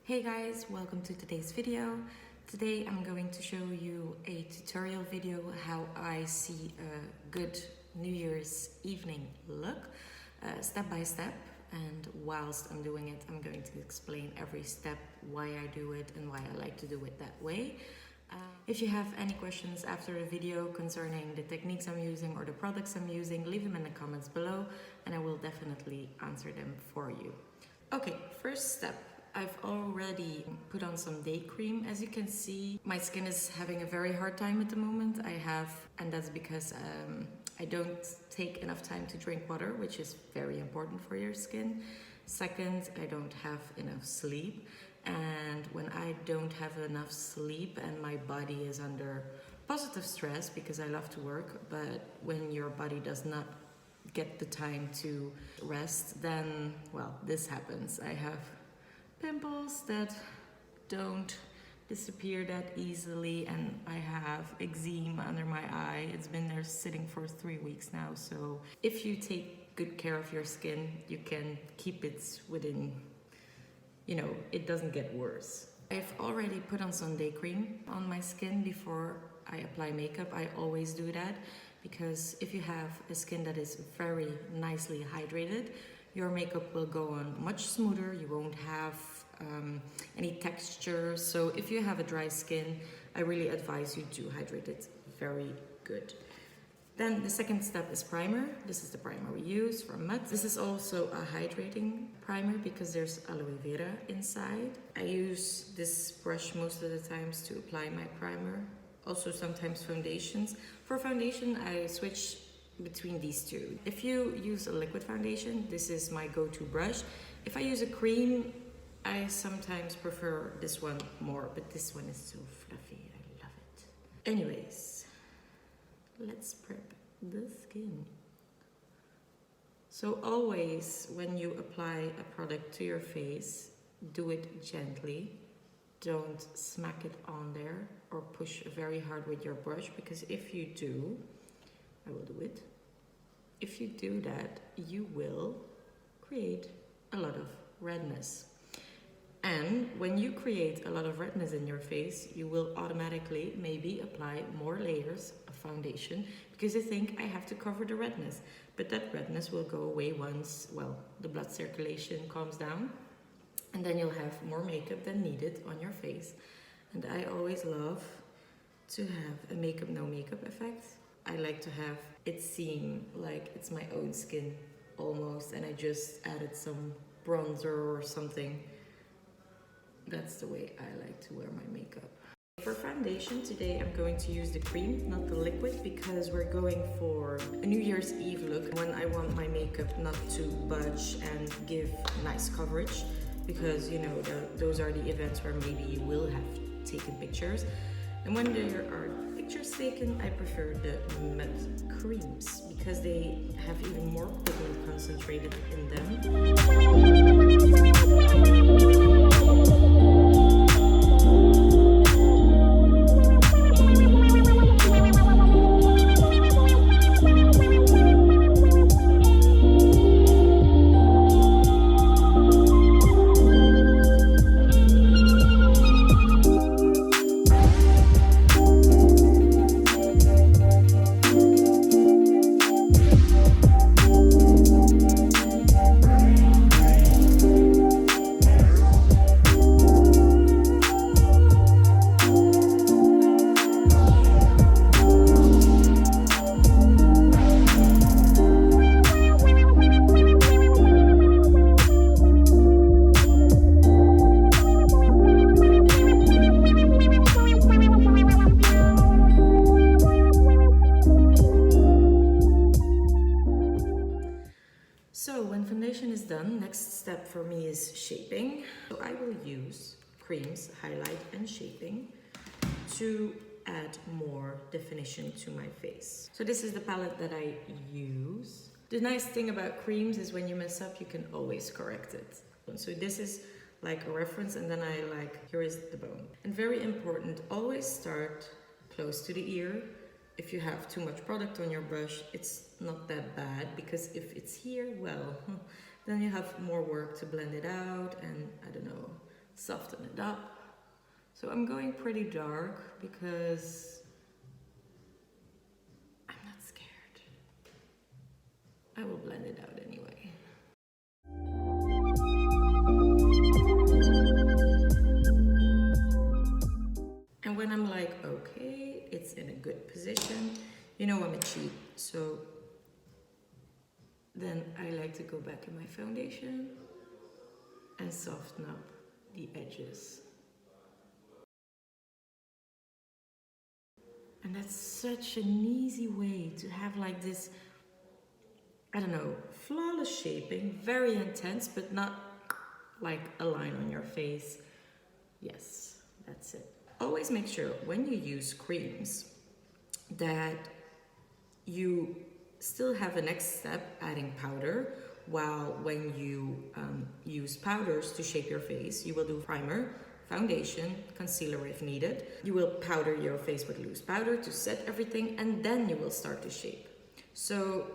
Hey guys, welcome to today's video. Today I'm going to show you a tutorial video how I see a good New Year's evening look, step by step. And whilst I'm doing it, I'm going to explain every step, why I do it and why I like to do it that way. If you have any questions after the video concerning the techniques I'm using or the products I'm using, leave them in the comments below and I will definitely answer them for you. Okay, first step. I've already put on some day cream. As you can see, my skin is having a very hard time at the moment. And that's because I don't take enough time to drink water, which is very important for your skin. Second, I don't have enough sleep. And when I don't have enough sleep and my body is under positive stress, because I love to work, but when your body does not get the time to rest, then, well, this happens. I have pimples that don't disappear that easily, and I have eczema under my eye. It's been there sitting for 3 weeks now. So if you take good care of your skin, you can keep it within, it doesn't get worse. I've already put on some day cream on my skin before I apply makeup. I always do that because if you have a skin that is very nicely hydrated, your makeup will go on much smoother. You won't have any texture. So if you have a dry skin, I really advise you to hydrate it very good. Then the second step is primer. This is the primer we use from Mud. This is also a hydrating primer because there's aloe vera inside. I use this brush most of the times to apply my primer. Also sometimes foundations. For foundation, I switch between these two. If you use a liquid foundation, this is my go-to brush. If I use a cream, I sometimes prefer this one more, but this one is so fluffy. I love it. Anyways, let's prep the skin. So always when you apply a product to your face, do it gently. Don't smack it on there or push very hard with your brush, because if you do, I will do it. If you do that, you will create a lot of redness. And when you create a lot of redness in your face, you will automatically maybe apply more layers of foundation because you think, I have to cover the redness. But that redness will go away once, well, the blood circulation calms down, and then you'll have more makeup than needed on your face. And I always love to have a makeup, no makeup effect. I like to have it seem like it's my own skin almost, and I just added some bronzer or something. That's the way I like to wear my makeup. For foundation, today I'm going to use the cream, not the liquid, because we're going for a New Year's Eve look when I want my makeup not to budge and give nice coverage, because those are the events where maybe you will have taken pictures. And when there are pictures taken, I prefer the matte creams because they have even more pigment concentrated in them. So when foundation is done, next step for me is shaping. So I will use creams, highlight and shaping to add more definition to my face. So this is the palette that I use. The nice thing about creams is when you mess up, you can always correct it. So this is like a reference, and then here is the bone. And very important, always start close to the ear. If you have too much product on your brush, it's not that bad, because if it's here, well, then you have more work to blend it out and, I don't know, soften it up. So I'm going pretty dark because I'm not scared. I will blend it out anyway. And when I'm like, okay, it's in a good position, you know I'm a cheat, so then I like to go back in my foundation and soften up the edges. And that's such an easy way to have like this, I don't know, flawless shaping, very intense, but not like a line on your face. Yes, that's it. Always make sure when you use creams that you still have a next step, adding powder, while when you use powders to shape your face, you will do primer, foundation, concealer if needed. You will powder your face with loose powder to set everything, and then you will start to shape. So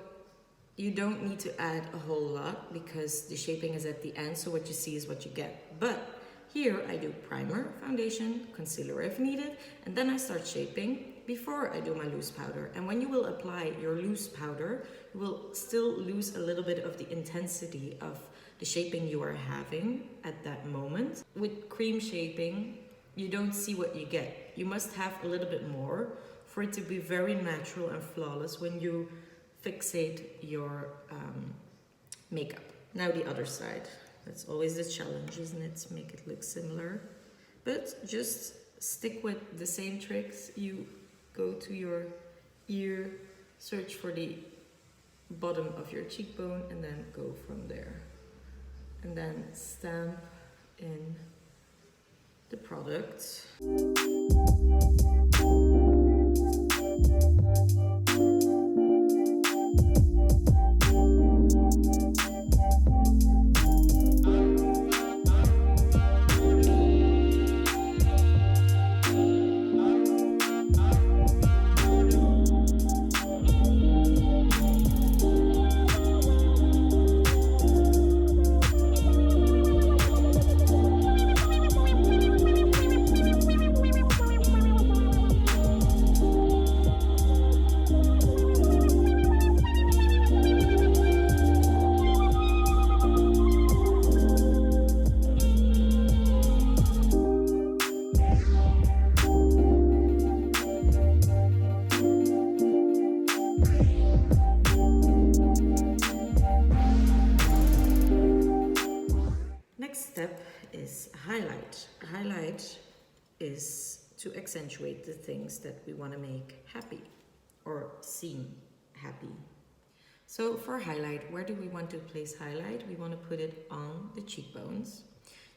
you don't need to add a whole lot because the shaping is at the end, so what you see is what you get. But here I do primer, foundation, concealer if needed, and then I start shaping before I do my loose powder. And when you will apply your loose powder, you will still lose a little bit of the intensity of the shaping you are having at that moment. With cream shaping, you don't see what you get. You must have a little bit more for it to be very natural and flawless when you fixate your makeup. Now the other side. That's always the challenge, isn't it? To make it look similar. But just stick with the same tricks. You go to your ear, search for the bottom of your cheekbone, and then go from there. And then stamp in the product. Step is highlight. Highlight is to accentuate the things that we want to make happy or seem happy. So for highlight, where do we want to place highlight? We want to put it on the cheekbones.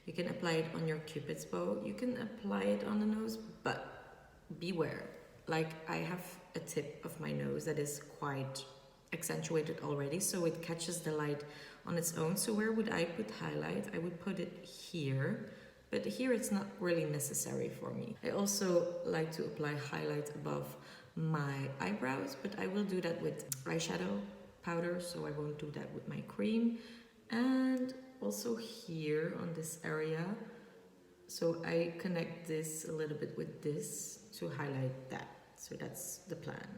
You can apply it on your cupid's bow. You can apply it on the nose, but beware. Like I have a tip of my nose that is quite accentuated already, so it catches the light on its own. So where would I put highlight? I would put it here, but here it's not really necessary for me. I also like to apply highlight above my eyebrows, but I will do that with eyeshadow powder, so I won't do that with my cream. And also here on this area, so I connect this a little bit with this to highlight that. So that's the plan.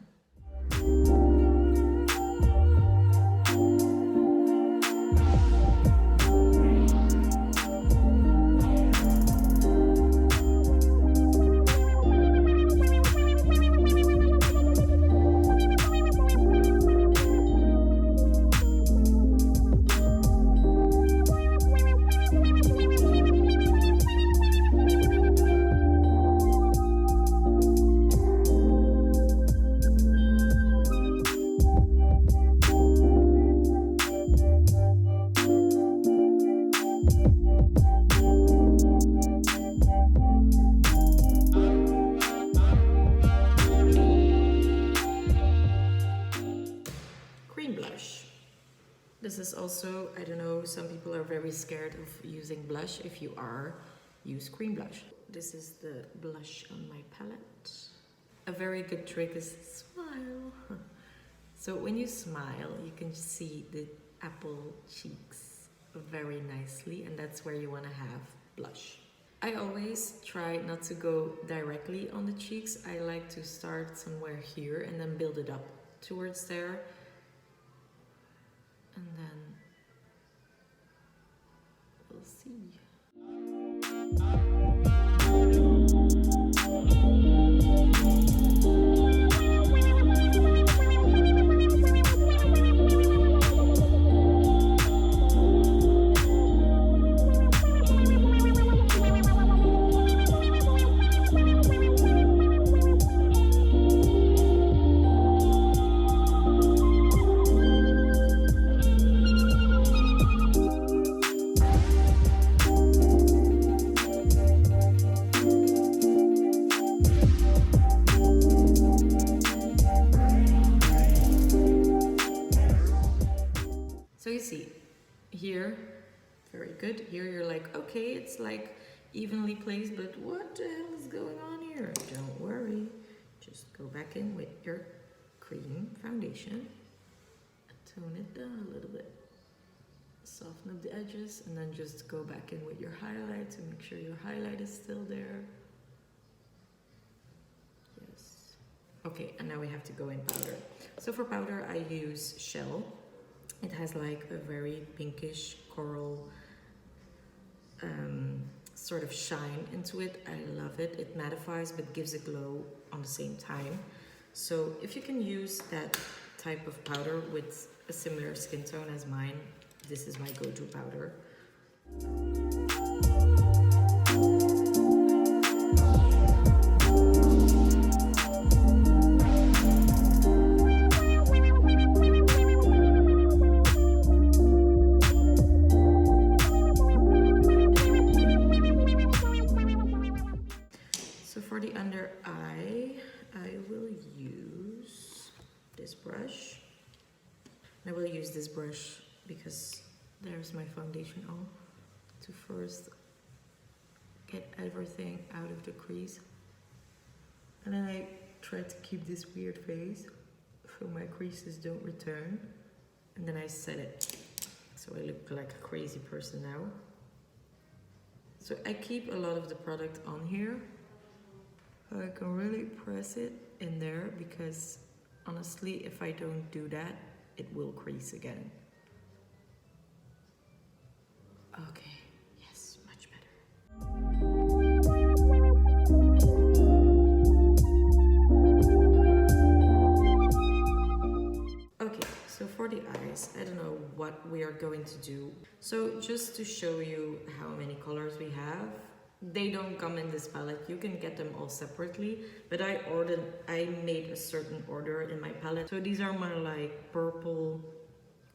This is also, I don't know, some people are very scared of using blush. If you are, use cream blush. This is the blush on my palette. A very good trick is smile. So when you smile, you can see the apple cheeks very nicely, and that's where you want to have blush. I always try not to go directly on the cheeks. I like to start somewhere here and then build it up towards there. And then we'll see. So you see, here, very good. Here you're like, okay, it's like evenly placed, but what the hell is going on here? Don't worry. Just go back in with your cream foundation. Tone it down a little bit. Soften up the edges, and then just go back in with your highlight to make sure your highlight is still there. Yes. Okay, and now we have to go in powder. So for powder, I use Shell. It has like a very pinkish coral sort of shine into it. I love it. It mattifies but gives a glow on the same time. So if you can use that type of powder with a similar skin tone as mine, this is my go-to powder. For the under eye, I will use this brush. I will use this brush because there's my foundation on, to first get everything out of the crease. And then I try to keep this weird face so my creases don't return. And then I set it. So I look like a crazy person now. So I keep a lot of the product on here. I can really press it in there because honestly, if I don't do that, it will crease again. Okay, yes, much better. Okay, so for the eyes, I don't know what we are going to do. So just to show you how many colors we have, they don't come in this palette. You can get them all separately, but I made a certain order in my palette. So these are my like purple,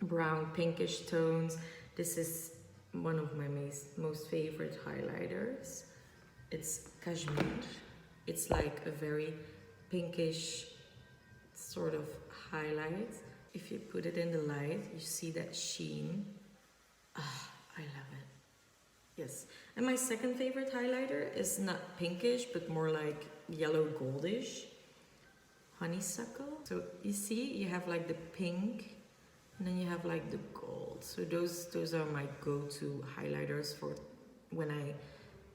brown, pinkish tones. This is one of my most favorite highlighters. It's Cashmere. It's like a very pinkish sort of highlight. If you put it in the light, you see that sheen. Ah, I love it. Yes, and my second favorite highlighter is not pinkish, but more like yellow goldish. Honeysuckle. So you see, you have like the pink, and then you have like the gold. So those are my go-to highlighters for when I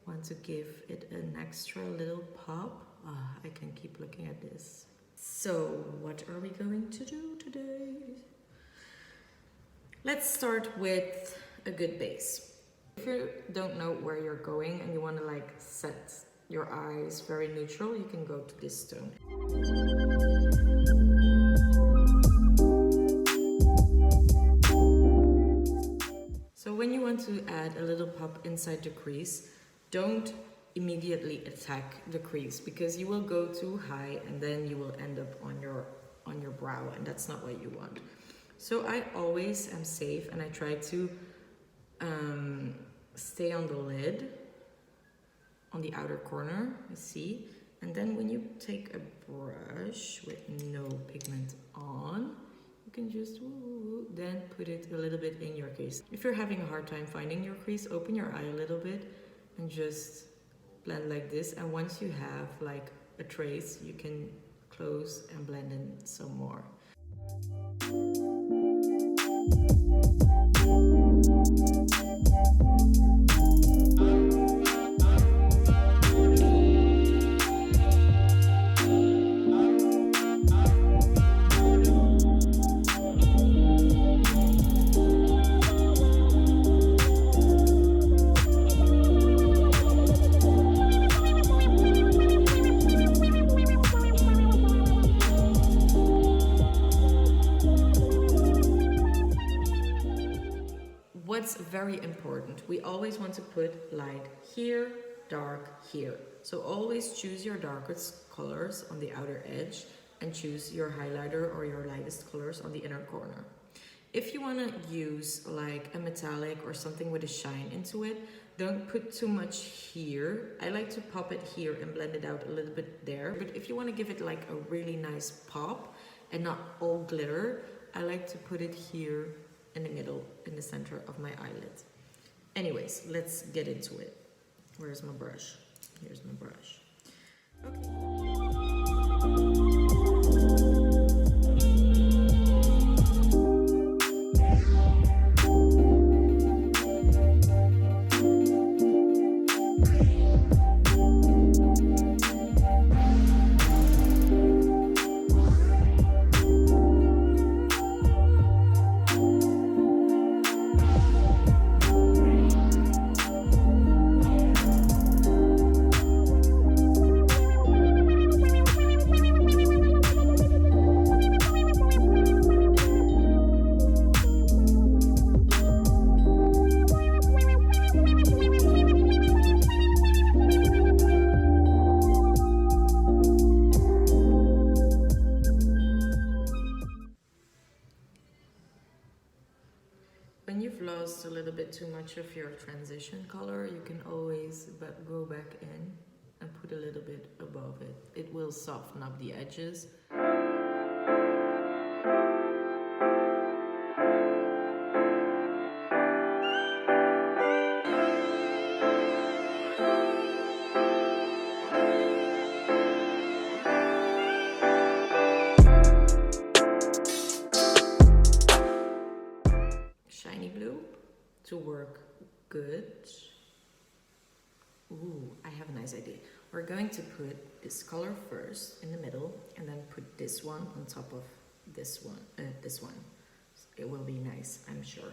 want to give it an extra little pop. I can keep looking at this. So what are we going to do today? Let's start with a good base. If you don't know where you're going and you want to like set your eyes very neutral, you can go to this stone. So when you want to add a little pop inside the crease, don't immediately attack the crease because you will go too high and then you will end up on your brow, and that's not what you want. So I always am safe and I try to stay on the lid, on the outer corner, you see. And then when you take a brush with no pigment on, you can just then put it a little bit in your crease. If you're having a hard time finding your crease, open your eye a little bit and just blend like this. And once you have like a trace, you can close and blend in some more. very important. We always want to put light here, dark here. So always choose your darkest colors on the outer edge and choose your highlighter or your lightest colors on the inner corner. If you want to use like a metallic or something with a shine into it, don't put too much here. I like to pop it here and blend it out a little bit there. But if you want to give it like a really nice pop and not all glitter, I like to put it here in the middle, in the center of my eyelid. Anyways, let's get into it. Where's my brush? Here's my brush. When you've lost a little bit too much of your transition color, you can always go back in and put a little bit above it. It will soften up the edges. To work good. Ooh, I have a nice idea. We're going to put this color first in the middle and then put this one on top of this one. It will be nice, I'm sure.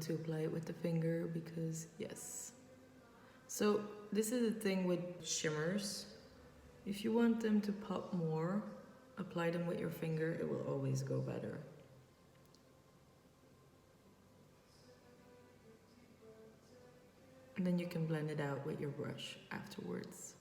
To apply it with the finger because yes. So this is the thing with shimmers. If you want them to pop more, apply them with your finger. It will always go better. And then you can blend it out with your brush afterwards.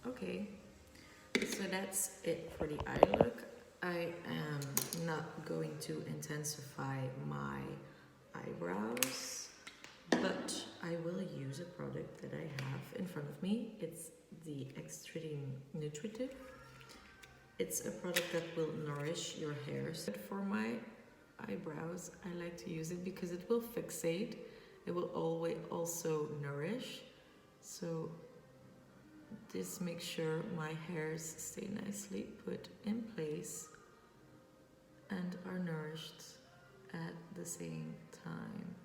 Okay, so that's it for the eye look. I am not going to intensify my eyebrows, but I will use a product that I have in front of me. It's the Extrême Nutritive. It's a product that will nourish your hairs. But for my eyebrows, I like to use it because it will fixate. It will always also nourish. So this makes sure my hairs stay nicely put in place and are nourished at the same time.